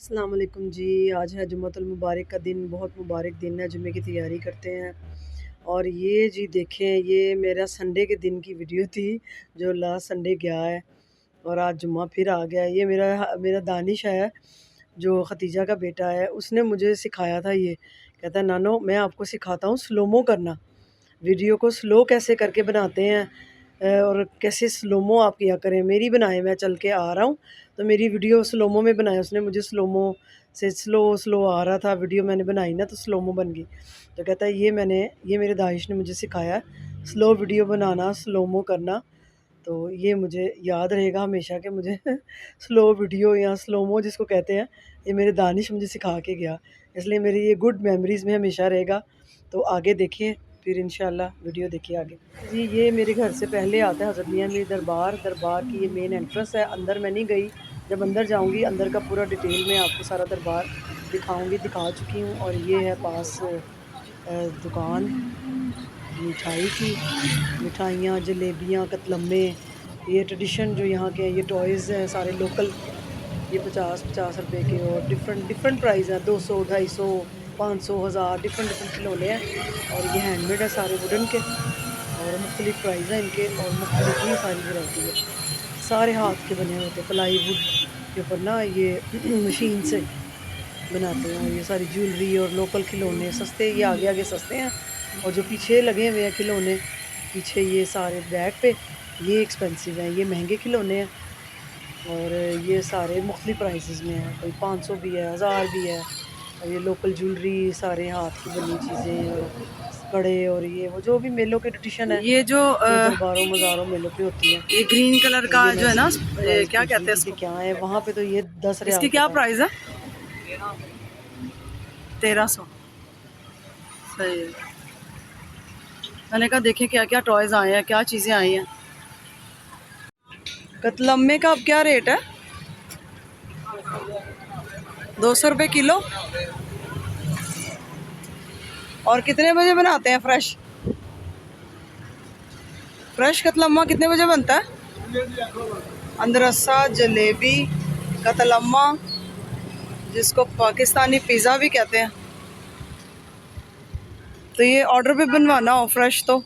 अस्सलाम वालेकुम जी। आज है जुम्मतुल मुबारक का दिन, बहुत मुबारक दिन है। जुम्मे की तैयारी करते हैं। और ये जी देखें, ये मेरा संडे के दिन की वीडियो थी जो लास्ट संडे गया है और आज जुम्मा फिर आ गया है। ये मेरा मेरा दानिश है जो खतीजा का बेटा है, उसने मुझे सिखाया था। ये कहता है नानो मैं आपको सिखाता हूँ स्लोमो करना, वीडियो को स्लो कैसे करके बनाते हैं और कैसे स्लोमो आप किया करें। मेरी बनाए, मैं चल के आ रहा हूँ तो मेरी वीडियो स्लोमो में बनाया उसने। मुझे स्लोमो से स्लो स्लो आ रहा था वीडियो, मैंने बनाई ना तो स्लोमो बन गई। तो कहता है ये मेरे दानिश ने मुझे सिखाया है स्लो वीडियो बनाना, स्लोमो करना। तो ये मुझे याद रहेगा हमेशा कि मुझे स्लो वीडियो या स्लोमो जिसको कहते हैं, ये मेरे दानिश मुझे सिखा के गया, इसलिए मेरी ये गुड मेमोरीज़ में हमेशा रहेगा। तो आगे देखिए, फिर इंशाल्लाह वीडियो देखिए आगे। जी ये मेरे घर से पहले आता है हज़रत मियां मेरी दरबार। दरबार की ये मेन एंट्रेंस है, अंदर मैं नहीं गई। जब अंदर जाऊंगी अंदर का पूरा डिटेल में आपको सारा दरबार दिखाऊंगी, दिखा चुकी हूँ। और ये है पास दुकान मिठाई की, मिठाइयाँ, जलेबियाँ, कतलम्मे, ये ट्रेडिशन जो यहाँ के हैं, ये टॉयज़ हैं सारे लोकल। ये 50-50 रुपए के और डिफरेंट डिफरेंट प्राइस हैं, 200, 250, 500, 1000, डिफरेंट डिफरेंट खिलौने हैं। और ये हैंडमेड है सारे वुडन के और मुख्तलिफ प्राइस हैं इनके और मुख्तलिफ ही सारी वैरायटी है। सारे हाथ के बने होते हैं, प्लाई वुड के ऊपर ना ये मशीन से बनाते हैं। और ये सारी ज्वेलरी और लोकल खिलौने सस्ते, ये आगे आगे सस्ते हैं और जो पीछे लगे हुए हैं खिलौने पीछे ये सारे बैग पे, ये एक्सपेंसिव हैं, ये महंगे खिलौने हैं। और ये सारे मुख्तलिफ प्राइसेस में हैं, कोई 500 भी है, 1000 भी है। और ये लोकल ज्वेलरी, सारे हाथ की बनी चीज़ें और कड़े और ये वो जो भी मेलों के ट्रेडिशन है, ये जो दरबारों मज़ारों मेलों पे होती है। ये ग्रीन कलर का ये जो है ना, प्राइस क्या पूछ रही कहते हैं थी कि इसको, क्या है वहाँ पे। तो ये 10 इसकी रियाल क्या का था। प्राइस है? 1300। सही है। मैंने कहा देखे क्या क्या टॉयज आए हैं, क्या चीज़ें आई हैं। कतलम्मे का अब क्या रेट है? 200 रुपये किलो। और कितने बजे बनाते हैं फ्रेश? फ्रेश कतलम्मा कितने बजे बनता है? अंदरसा, जलेबी, कतलम्मा, जिसको पाकिस्तानी पिज़्ज़ा भी कहते हैं। तो ये ऑर्डर पे बनवाना हो फ्रेश तो।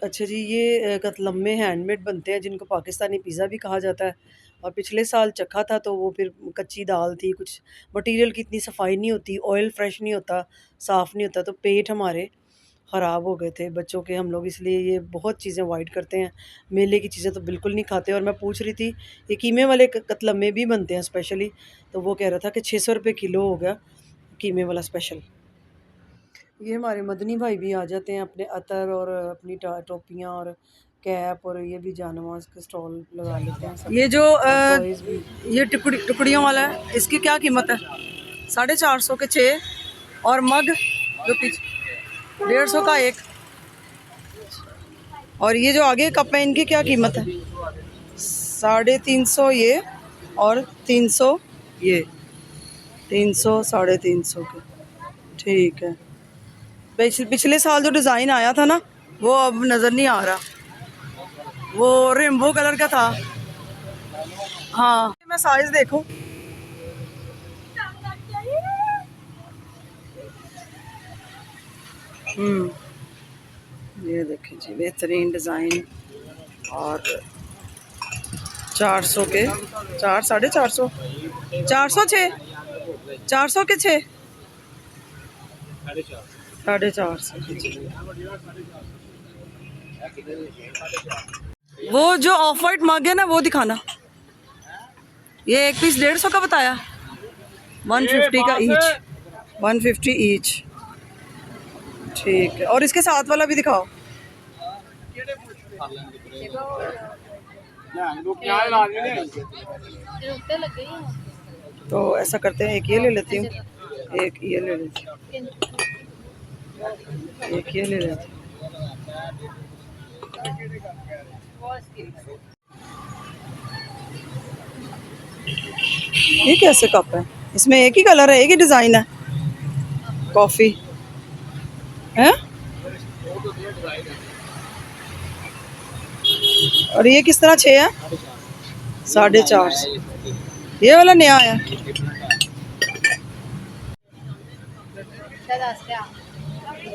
अच्छा जी, ये कतलम्मे हैंडमेड बनते हैं जिनको पाकिस्तानी पिज़्ज़ा भी कहा जाता है। और पिछले साल चखा था तो वो फिर कच्ची दाल थी, कुछ मटेरियल की इतनी सफाई नहीं होती, ऑयल फ्रेश नहीं होता, साफ़ नहीं होता, तो पेट हमारे ख़राब हो गए थे बच्चों के हम लोग, इसलिए ये बहुत चीज़ें अवॉइड करते हैं। मेले की चीज़ें तो बिल्कुल नहीं खाते। और मैं पूछ रही थी, ये कीमे वाले कतलम्मे भी बनते हैं स्पेशली, तो वो कह रहा था कि 600 रुपये किलो हो गया कीमे वाला स्पेशल। ये हमारे मदनी भाई भी आ जाते हैं अपने अतर और अपनी टोपियाँ और कैप, और ये भी जानवाज के स्टॉल लगा लेते हैं सब। ये जो और टॉयज़ भी। ये टुकड़ियों वाला है, इसकी क्या कीमत है? 450 के 6। और मग जो पीछे 150 का एक। और ये जो आगे कप है इनकी क्या कीमत है? 350 ये और 300 ये। 300, 350 के। ठीक है। पिछले साल जो डिज़ाइन आया था ना, वो अब नज़र नहीं आ रहा। वो रेनबो कलर का था। हाँ मैं साइज देखूं। ये देखें जी, बेहतरीन डिज़ाइन। और 400 के 4, 450, 400 6, 400 के 6, 450। वो जो ऑफ वाइट मग है ना वो दिखाना। ये एक पीस 150 का बताया, 150 का ईच, 150 ईच। ठीक है। और इसके साथ वाला भी दिखाओ। तो ऐसा करते हैं, एक ये ले लेती हूँ, एक ये ले लेती हूँ, एक ये ले लेती हूँ। ये कैसे कप है? इसमें एक ही कलर है, एक ही डिज़ाइन है, कॉफ़ी है। और ये किस तरह 6 है? 450। ये वाला नया है।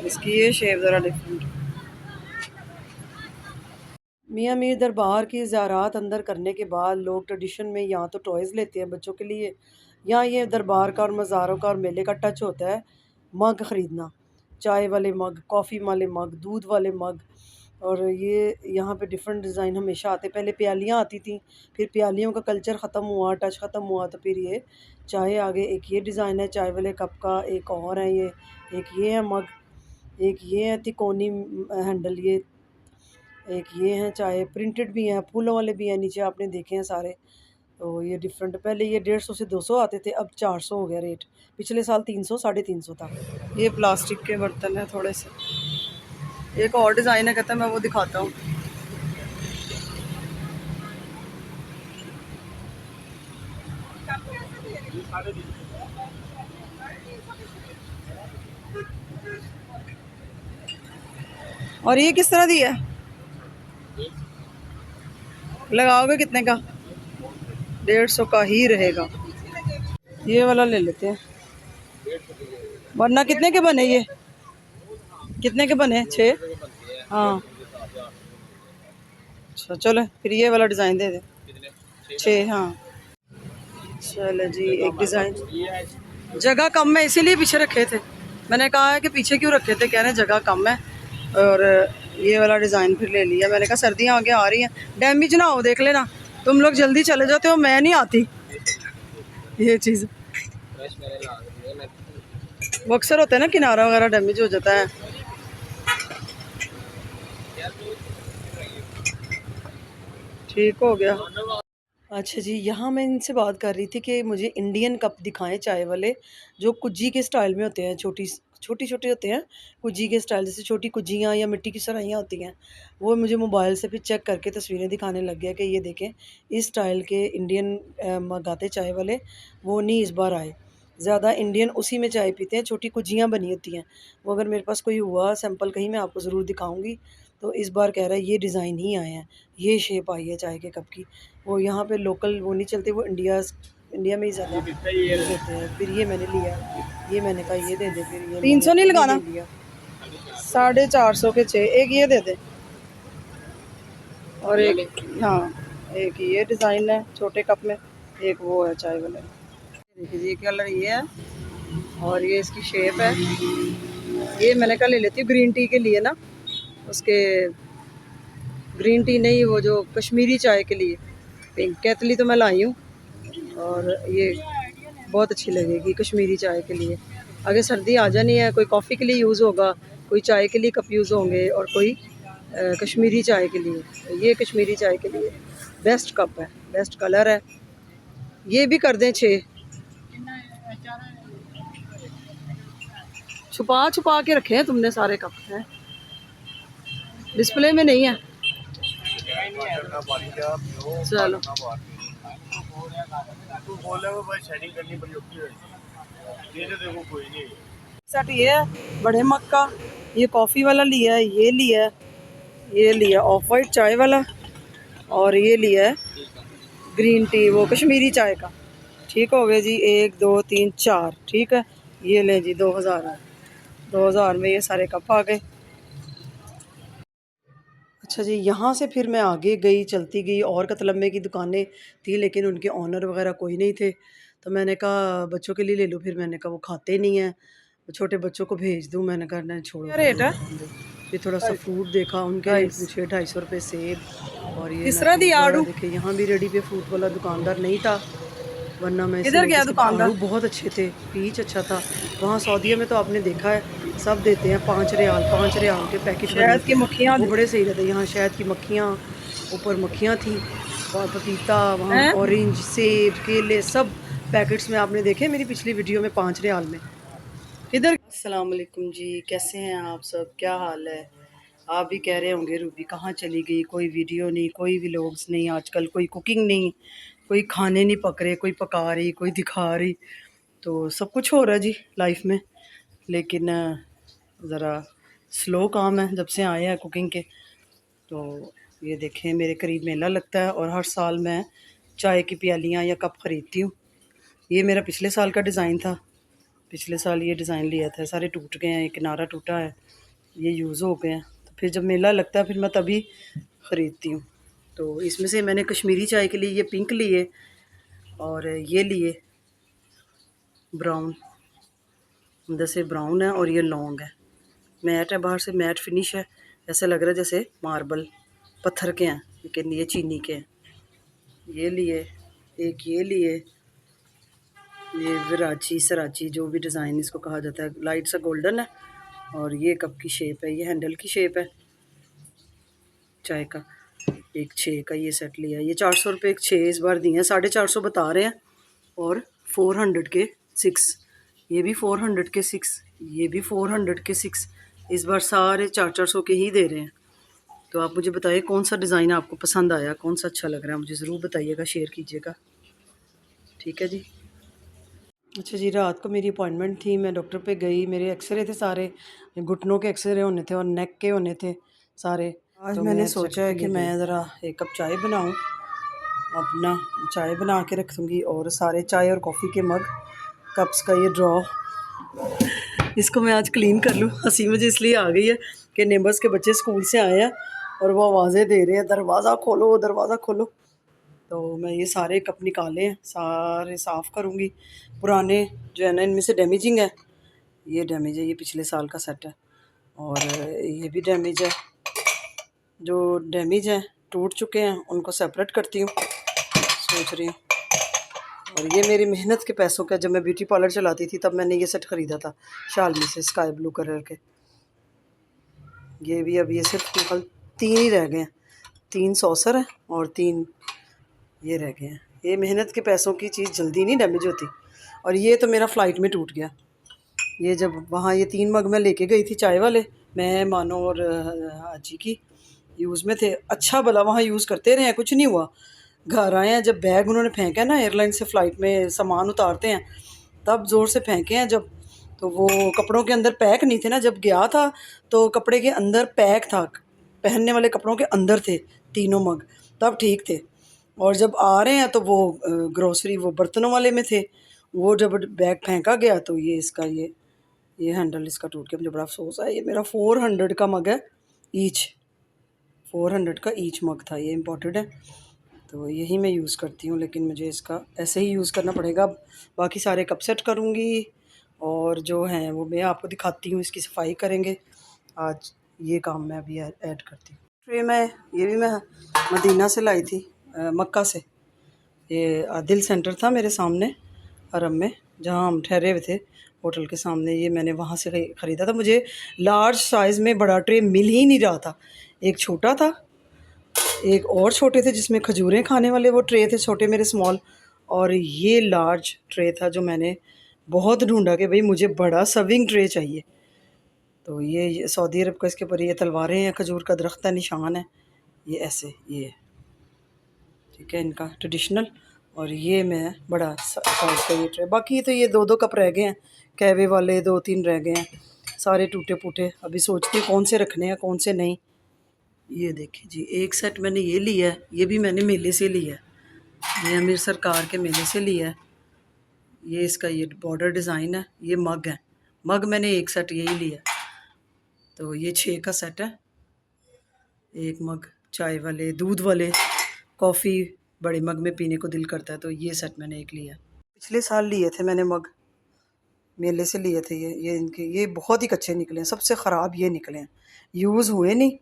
इसकी ये शेप ज़रा डिफरेंट। मियाँ मीर दरबार की ज़ियारत अंदर करने के बाद लोग ट्रेडिशन में यहाँ तो टॉयज़ लेते हैं बच्चों के लिए, यहाँ ये दरबार का और मज़ारों का और मेले का टच होता है मग ख़रीदना, चाय वाले मग, कॉफ़ी वाले मग, दूध वाले मग। और ये यहाँ पे डिफरेंट डिज़ाइन हमेशा आते, पहले प्यालियाँ आती थी, फिर प्यालियों का कल्चर ख़त्म हुआ, टच ख़त्म हुआ, तो फिर ये चाय आ गए। एक ये डिज़ाइन है चाय वाले कप का, एक और है ये, एक ये है मग, एक ये है तिकोनी हैंडल, ये एक ये हैं चाय प्रिंटेड भी हैं, फूलों वाले भी हैं, नीचे आपने देखे हैं सारे। तो ये डिफरेंट, पहले ये 150 से 200 आते थे, अब 400 हो गया रेट। पिछले साल 300 350 था। ये प्लास्टिक के बर्तन है थोड़े से। एक और डिज़ाइन है, कहता है मैं वो दिखाता हूँ। और ये किस तरह दिया है, लगाओगे कितने का? 150 का ही रहेगा। ये वाला ले लेते हैं, वरना कितने के बने ये? कितने के बने? 6। हाँ अच्छा चलो फिर ये वाला डिज़ाइन दे दे। 6 हाँ। चलो जी, एक डिज़ाइन, जगह कम है इसीलिए पीछे रखे थे। मैंने कहा है कि पीछे क्यों रखे थे, कह रहे जगह कम है। और ये वाला डिज़ाइन फिर ले लिया। मैंने कहा सर्दियाँ आगे आ रही हैं, डैमेज ना हो, देख लेना। तुम लोग जल्दी चले जाते हो, मैं नहीं आती। ये चीज़ वो अक्सर होता है ना, किनारा वगैरह डैमेज हो जाता है। ठीक हो गया। अच्छा जी, यहाँ मैं इनसे बात कर रही थी कि मुझे इंडियन कप दिखाएं चाय वाले, जो कुज्जी के स्टाइल में होते हैं, छोटी छोटे होते हैं कुज्जी के स्टाइल, जैसे छोटी कुज्जियाँ या मिट्टी की सराइयाँ होती हैं। वो मुझे मोबाइल से फिर चेक करके तस्वीरें दिखाने लग गया कि ये देखें इस स्टाइल के इंडियन मग आते चाय वाले, वो नहीं इस बार आए। ज़्यादा इंडियन उसी में चाय पीते हैं, छोटी कुज्जियाँ बनी होती हैं। वो अगर मेरे पास कोई हुआ सैंपल कहीं, मैं आपको ज़रूर दिखाऊँगी। तो इस बार कह रहा है ये डिज़ाइन ही आए हैं, ये शेप आई है चाय के कप की। वो यहाँ पे लोकल वो नहीं चलते, वो इंडिया में ही ज़्यादा देते हैं। फिर ये मैंने लिया, ये मैंने कहा ये दे दे, फिर ये 300 नहीं मैंने ये लगाना, ले लिया। 450 के 6। एक ये दे दे, और एक हाँ, एक ये डिज़ाइन है छोटे कप में, एक वो है चाय वाला। देखिए ये कलर ये है, और ये इसकी शेप है। ये मैंने कहा ले लेती हूँ ग्रीन टी के लिए ना, उसके ग्रीन टी नहीं, वो जो कश्मीरी चाय के लिए पिंक कैतली तो मैं लाई हूँ। और ये बहुत अच्छी लगेगी कश्मीरी चाय के लिए। आगे सर्दी आ जानी है, कोई कॉफ़ी के लिए यूज़ होगा, कोई चाय के लिए कप यूज़ होंगे, और कोई कश्मीरी चाय के लिए। तो ये कश्मीरी चाय के लिए बेस्ट कप है, बेस्ट कलर है। ये भी कर दें 6। छुपा छुपा के रखे हैं तुमने सारे कप हैं, डिस्प्ले में नहीं है। चलो सेट ये है बड़े मग का, ये कॉफ़ी वाला लिया है, ये लिया है, ये लिया ऑफ वाइट चाय वाला, और ये लिया है ग्रीन टी वो कश्मीरी चाय का। ठीक हो गए जी, 1 2 3 4। ठीक है, ये ले जी 2000 है, 2000 में ये सारे कप आ गए। अच्छा जी, यहाँ से फिर मैं आगे गई, चलती गई, और कतलम्मे की दुकानें थी, लेकिन उनके ओनर वगैरह कोई नहीं थे। तो मैंने कहा बच्चों के लिए ले लूँ, फिर मैंने कहा वो खाते नहीं हैं, छोटे बच्चों को भेज दूँ। मैंने कहा नहीं छोड़ो, क्या रेट है? फिर थोड़ा सा फ्रूट देखा, उनके रेट 250। पूछे, 250 रुपये सेब, और ये किस मैं तरह दी फ्रूट वगैरह आड़ू? देखे। यहाँ भी रेडी पे फ्रूट वाला दुकानदार नहीं था, वरना मैं इससे किधर लेती। गया इसके दुकानदार? आड़ू बहुत अच्छे थे, पीच अच्छा था। वहाँ सऊदीया में तो आपने देखा है सब देते हैं 5 रियाल, 5 रियाल के पैकेट बने, शहद की मक्खियाँ वो बड़े सही रहते। यहाँ शहद की मक्खियाँ, ऊपर मक्खियाँ थी, वहाँ पपीता, वहाँ हैं? ऑरेंज, सेब, केले सब पैकेट्स में आपने देखे मेरी पिछली वीडियो में 5 रियाल में। किधर? अस्सलाम वालेकुम जी, कैसे हैं आप सब, क्या हाल है? आप भी कह रहे होंगे रूबी कहाँ चली गई, कोई वीडियो नहीं, कोई व्लॉग्स नहीं, आजकल कोई कुकिंग नहीं, कोई खाने नहीं पक रहे, कोई पका रही, कोई दिखा रही। तो सब कुछ हो रहा है जी लाइफ में, लेकिन ज़रा स्लो काम है जब से आए हैं कुकिंग के। तो ये देखें मेरे करीब मेला लगता है, और हर साल मैं चाय की प्यालियाँ या कप ख़रीदती हूँ। ये मेरा पिछले साल का डिज़ाइन था, पिछले साल ये डिज़ाइन लिया था, सारे टूट गए हैं, एक किनारा टूटा है, ये यूज़ हो गए हैं। तो फिर जब मेला लगता है फिर मैं तभी ख़रीदती हूँ। तो इसमें से मैंने कश्मीरी चाय के लिए ये पिंक लिए और ये लिए ब्राउन, अंदर से ब्राउन है और ये लॉन्ग है, मैट है, बाहर से मैट फिनिश है, ऐसे लग रहा है जैसे मार्बल पत्थर के हैं, लेकिन ये चीनी के हैं। ये लिए, एक ये लिए, ये विराची सराची जो भी डिज़ाइन इसको कहा जाता है, लाइट सा गोल्डन है और ये कप की शेप है, ये हैंडल की शेप है चाय का। एक 6 का ये सेट लिया, ये 400 रुपये एक 6 इस बार दिए हैं, 450 बता रहे हैं। और 400 के 6, ये भी 400 के 6, ये भी 400 के 6, इस बार सारे 400 के ही दे रहे हैं। तो आप मुझे बताइए कौन सा डिज़ाइन आपको पसंद आया, कौन सा अच्छा लग रहा है, मुझे ज़रूर बताइएगा, शेयर कीजिएगा। ठीक है जी। अच्छा जी, रात को मेरी अपॉइंटमेंट थी, मैं डॉक्टर पे गई, मेरे एक्सरे थे सारे, घुटनों के एक्सरे होने थे और नेक के होने थे सारे। आज तो मैंने सोचा है कि मैं ज़रा एक कप चाय बनाऊं, अपना चाय बना के रख दूँगी और सारे चाय और कॉफ़ी के मग, कप्स का ये ड्रॉ, इसको मैं आज क्लीन कर लूँ। हंसी मुझे इसलिए आ गई है कि नेबर्स के बच्चे स्कूल से आए हैं और वो आवाज़ें दे रहे हैं, दरवाज़ा खोलो दरवाज़ा खोलो। तो मैं ये सारे कप निकाले हैं, सारे साफ़ करूँगी। पुराने जो है ना, इनमें से डैमेजिंग है, ये डैमेज है, ये पिछले साल का सेट है और ये भी डैमेज है। जो डैमेज हैं टूट चुके हैं उनको सेपरेट करती हूँ, सोच रही हूँ। और ये मेरी मेहनत के पैसों का, जब मैं ब्यूटी पार्लर चलाती थी तब मैंने ये सेट ख़रीदा था शालमी से, स्काई ब्लू कलर के। ये भी अब ये सिर्फ कल 3 ही रह गए हैं, 3 सॉसर हैं और 3 ये रह गए हैं। ये मेहनत के पैसों की चीज़ जल्दी नहीं डैमेज होती। और ये तो मेरा फ़्लाइट में टूट गया, ये जब वहाँ ये 3 मग मैं लेके गई थी चाय वाले, मैं मानो और आजी की यूज़ में थे, अच्छा भला वहाँ यूज़ करते रहे हैं, कुछ नहीं हुआ। घर आए हैं जब बैग उन्होंने फेंका है ना, एयरलाइन से फ़्लाइट में सामान उतारते हैं तब ज़ोर से फेंके हैं जब, तो वो कपड़ों के अंदर पैक नहीं थे ना, जब गया था तो कपड़े के अंदर पैक था, पहनने वाले कपड़ों के अंदर थे तीनों मग, तब ठीक थे। और जब आ रहे हैं तो वो ग्रोसरी वो बर्तनों वाले में थे, वो जब बैग फेंका गया तो ये इसका ये हैंडल इसका टूट गया। मुझे बड़ा अफसोस है। ये मेरा 400 का मग है ईच, 400 का ईच मग था, ये इम्पोर्टेड है तो यही मैं यूज़ करती हूँ, लेकिन मुझे इसका ऐसे ही यूज़ करना पड़ेगा। बाकी सारे कप सेट करूँगी और जो हैं वो मैं आपको दिखाती हूँ, इसकी सफाई करेंगे आज, ये काम मैं अभी ऐड करती हूँ। ट्रे मैं ये भी मैं मदीना से लाई थी, मक्का से। ये आदिल सेंटर था मेरे सामने हरम में, जहाँ हम ठहरे हुए थे होटल के सामने, ये मैंने वहाँ से ख़रीदा था। मुझे लार्ज साइज़ में बड़ा ट्रे मिल ही नहीं रहा था, एक छोटा था, एक और छोटे थे जिसमें खजूरें खाने वाले वो ट्रे थे छोटे मेरे स्मॉल, और ये लार्ज ट्रे था जो मैंने बहुत ढूंढा कि भाई मुझे बड़ा सर्विंग ट्रे चाहिए। तो ये सऊदी अरब का, इसके ऊपर ये तलवारें हैं, खजूर का दरख्त है, निशान है, ये ऐसे ये ठीक है इनका ट्रेडिशनल। और ये मैं बड़ा साइज का ये ट्रे, बाकी तो ये 2-2 कप रह गए हैं, कैवे वाले 2-3 रह गए हैं, सारे टूटे फूटे। अभी सोचती हूँ कौन से रखने हैं कौन से नहीं। ये देखिए जी, एक सेट मैंने ये लिया है, ये भी मैंने मेले से लिया है, ये अमीर सरकार के मेले से लिया है। ये इसका ये बॉर्डर डिज़ाइन है, ये मग है, मग मैंने एक सेट यही लिया। तो ये 6 का सेट है, एक मग चाय वाले, दूध वाले, कॉफ़ी बड़े मग में पीने को दिल करता है, तो ये सेट मैंने एक लिया। पिछले साल लिए थे मैंने मग, मेले से लिए थे ये इनके, ये बहुत ही कच्चे निकले हैं, सबसे ख़राब ये निकले हैं, यूज़ हुए नहीं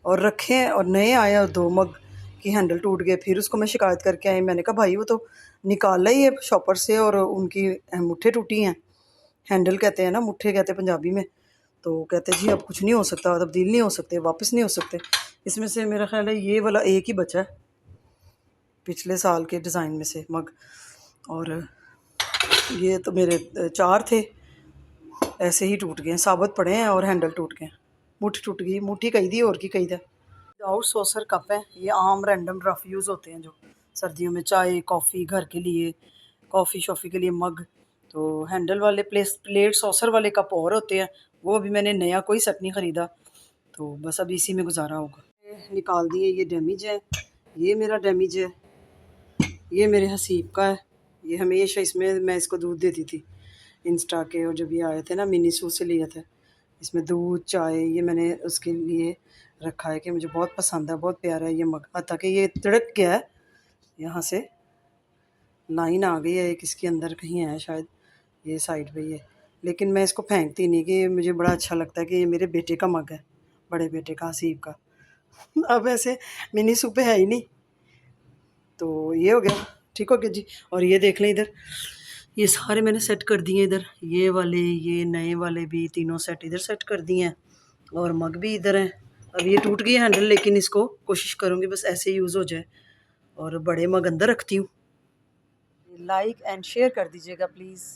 और रखे हैं, और नए आए और 2 मग की हैंडल टूट गए। फिर उसको मैं शिकायत करके आई, मैंने कहा भाई वो तो निकाला ही है शॉपर से और उनकी मुट्ठे टूटी हैं, हैंडल कहते हैं ना, मुट्ठे कहते हैं पंजाबी में। तो कहते जी अब कुछ नहीं हो सकता, तब्दील नहीं हो सकते, वापस नहीं हो सकते। इसमें से मेरा ख्याल है ये वाला एक ही बचा है पिछले साल के डिज़ाइन में से मग, और ये तो मेरे 4 थे, ऐसे ही टूट गए, साबित पड़े हैं और हैंडल टूट गए, मुट्ठी टूट गई, मुट्ठी कही दी और की कही था। आउट सॉसर कप है, ये आम रैंडम रफ यूज़ होते हैं जो सर्दियों में चाय कॉफ़ी, घर के लिए कॉफ़ी शॉफ़ी के लिए मग। तो हैंडल वाले प्लेट सॉसर वाले कप और होते हैं, वो अभी मैंने नया कोई सेट नहीं ख़रीदा, तो बस अभी इसी में गुजारा होगा। निकाल दिए, ये डैमेज है, ये मेरा डैमेज है, ये मेरे हसीब का है, ये हमेशा इसमें मैं इसको दूध देती थी, इंस्टा के, और जब ये आए थे ना मिनीसू से लिए थे। इसमें दूध चाय ये मैंने उसके लिए रखा है कि मुझे बहुत पसंद है, बहुत प्यारा है ये मग। ताकि ये तिड़क गया है, यहाँ से लाइन आ गई है एक इसके अंदर कहीं है शायद, ये साइड पे ये। लेकिन मैं इसको फेंकती नहीं, कि मुझे बड़ा अच्छा लगता है कि ये मेरे बेटे का मग है, बड़े बेटे का, हसीब का। अब ऐसे मिनी सूप है ही नहीं, तो ये हो गया, ठीक हो गया जी। और ये देख लें इधर, ये सारे मैंने सेट कर दिए इधर, ये वाले, ये नए वाले भी तीनों सेट इधर सेट कर दिए हैं, और मग भी इधर हैं। अब ये टूट गई हैंडल, लेकिन इसको कोशिश करूँगी बस ऐसे यूज़ हो जाए, और बड़े मग अंदर रखती हूँ। लाइक एंड शेयर कर दीजिएगा प्लीज़।